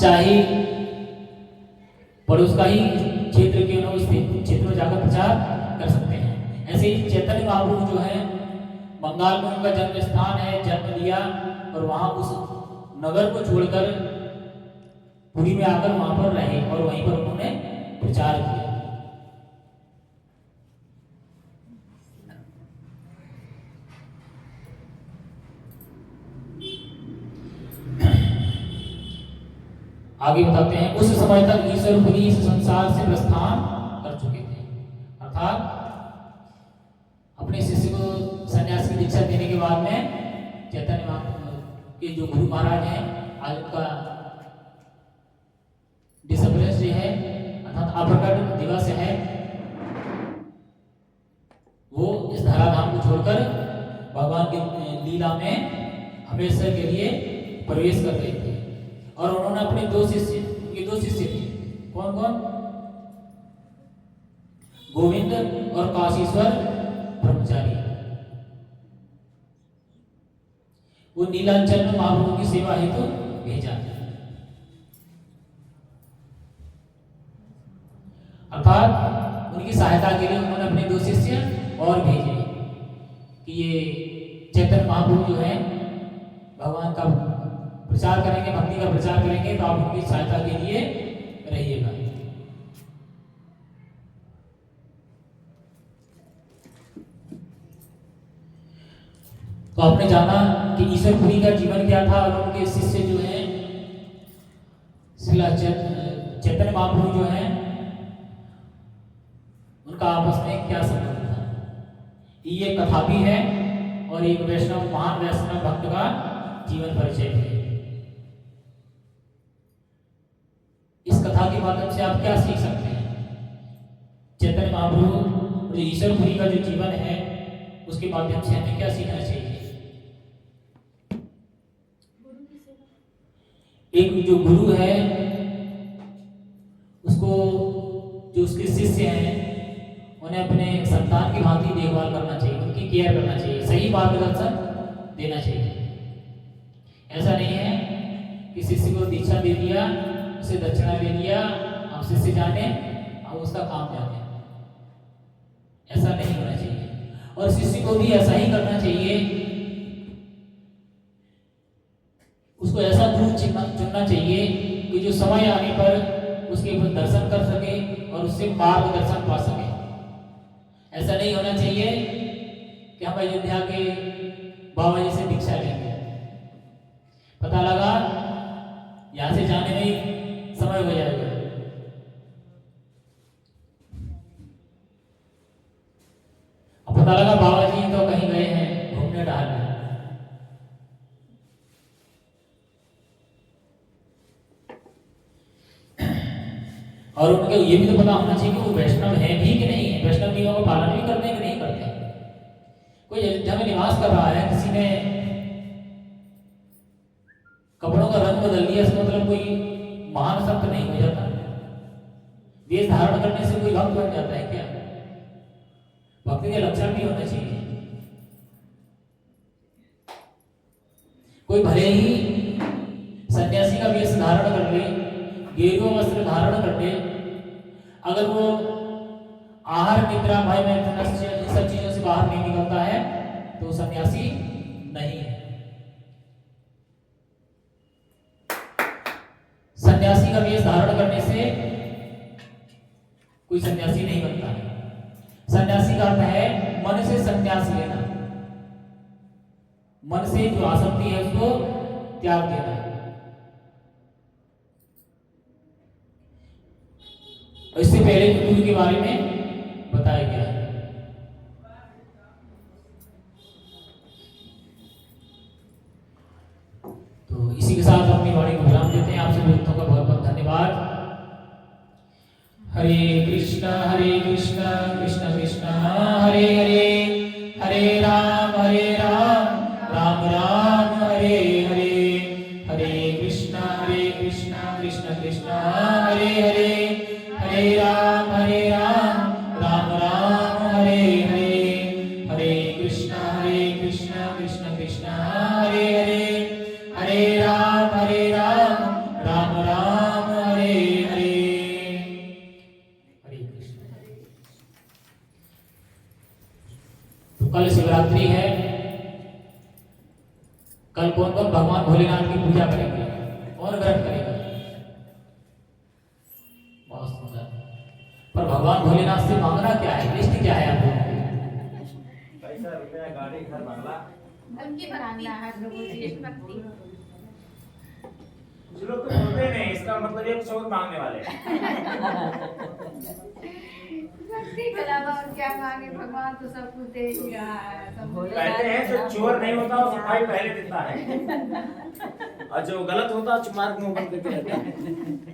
चाहे पड़ोस का ही क्षेत्र के उस क्षेत्र में जाकर प्रचार कर सकते हैं। ऐसे ही चैतन्य महाप्रभु जो है बंगाल में उनका जन्म स्थान है, जन्म लिया और वहां उस नगर को छोड़कर पुरी में आकर वहां पर रहे और वहीं पर उन्होंने प्रचार किया। आगे बताते हैं, उस समय तक ईश्वर पुरी इस संसार से प्रस्थान कर चुके थे, अर्थात अपने शिष्य को संन्यास की दीक्षा देने के बाद में चैतन्य महाप्रभु के जो गुरु महाराज हैं, आज उनका डिसप्रेस डे है अर्थात अप्रकट दिवस है, वो इस धराधाम को छोड़कर भगवान की लीला में हमेशा के लिए प्रवेश कर गए थे। और उन्होंने अपने दो शिष्य, उनके दो शिष्य थे, कौन कौन? गोविंद और काशीश्वर ब्रह्मचारी। वो नीलांचल में महाप्रभु की सेवा हेतु भेजा, अर्थात उनकी सहायता के लिए उन्होंने अपने दो शिष्य और भेजे कि ये चैतन्य महाप्रभु जो है भगवान का प्रचार करेंगे, भक्ति का प्रचार करेंगे, तो आप उनकी सहायता के लिए रहिएगा। तो आपने जाना कि ईश्वर पुरी का जीवन क्या था और उनके शिष्य जो हैं चैतन्य महाप्रभु जो हैं उनका आपस में क्या संबंध था। ये कथा भी है और एक वैष्णव, महान वैष्णव भक्त का जीवन परिचय है। इस कथा के माध्यम से आप क्या सीख सकते हैं? चैतन्य महाप्रभु और ईश्वर पुरी का जो जीवन है उसके माध्यम से हमें क्या सीखना चाहिए? एक जो गुरु है उसको, जो उसके शिष्य हैं उन्हें अपने संतान की भांति देखभाल करना चाहिए, उनकी केयर करना चाहिए, सही मार्गदर्शन देना चाहिए। ऐसा नहीं है कि शिष्य को दीक्षा दे दिया, उसे दक्षिणा दे दिया, आप शिष्य जाने आप उसका काम जाने, ऐसा नहीं होना चाहिए। और शिष्य को भी ऐसा ही करना चाहिए, उसको ऐसा गुरु चुनना चाहिए कि जो समय आने पर उसके दर्शन कर सके और उससे मार्गदर्शन पा सके। ऐसा नहीं होना चाहिए कि हम अयोध्या के बाबा जी से दीक्षा लेंगे, पता लगा यहां से जाने में समय हो जाएगा, अब पता लगा बाबा जी तो कहीं गए हैं घूमने टहलने। और उनको ये भी तो पता होना चाहिए कि वो वैष्णव है भी कि नहीं है, वैष्णव नियमों का पालन भी करते हैं कि नहीं करते। कोई अयोध्या में निवास कर रहा है, किसी ने कपड़ों का रंग बदल दिया, इसका मतलब कोई महान संत नहीं हो जाता। वेश धारण करने से कोई भक्त बन जाता है क्या? भक्ति के लक्षण भी होने चाहिए। कोई भले ही सन्यासी का वेश धारण कर ले, गेरुआ वस्त्र धारण कर ले, अगर वो आहार निद्रा भय में इन सब चीजों से बाहर नहीं निकलता है तो वो सन्यासी नहीं है। सन्यासी का वेश धारण करने से कोई सन्यासी नहीं बनता है। सन्यासी का अर्थ है मन से सन्यास लेना, मन से जो आसक्ति है उसको त्याग देना। इससे पहले गुरु के बारे में बताया गया है। तो इसी के साथ अपनी वाणी को विराम देते हैं। आपसे दोस्तों का बहुत बहुत धन्यवाद। हरे कृष्णा कृष्ण कृष्ण हरे हरे, हरे राम राम राम हरे हरे, हरे कृष्णा कृष्ण कृष्ण हरे हरे, हरे राम राम राम हरे हरे, हरे कृष्णा कृष्ण कृष्ण हरे हरे, हरे राम राम राम कल कौन कौन भगवान भोलेनाथ की पूजा करेंगे, कौन व्रत करेगा? बहुत सुंदर। पर भगवान भोलेनाथ से मांगना क्या है, लिस्ट क्या है आप लोगों की? पैसा रुपया गाड़ी घर बंगला उनकी मांगना है प्रभु जी, भक्ति। कुछ लोग तो बोलते नहीं, इसका मतलब ये कुछ और मांगने वाले भक्ति के अलावा और क्या मांगे, भगवान तो सब कुछ दे ही रहा है। कहते हैं जो चोर नहीं होता वो सफाई पहले देता है और जो गलत होता है चुमार मुंह बंद करके रहता है।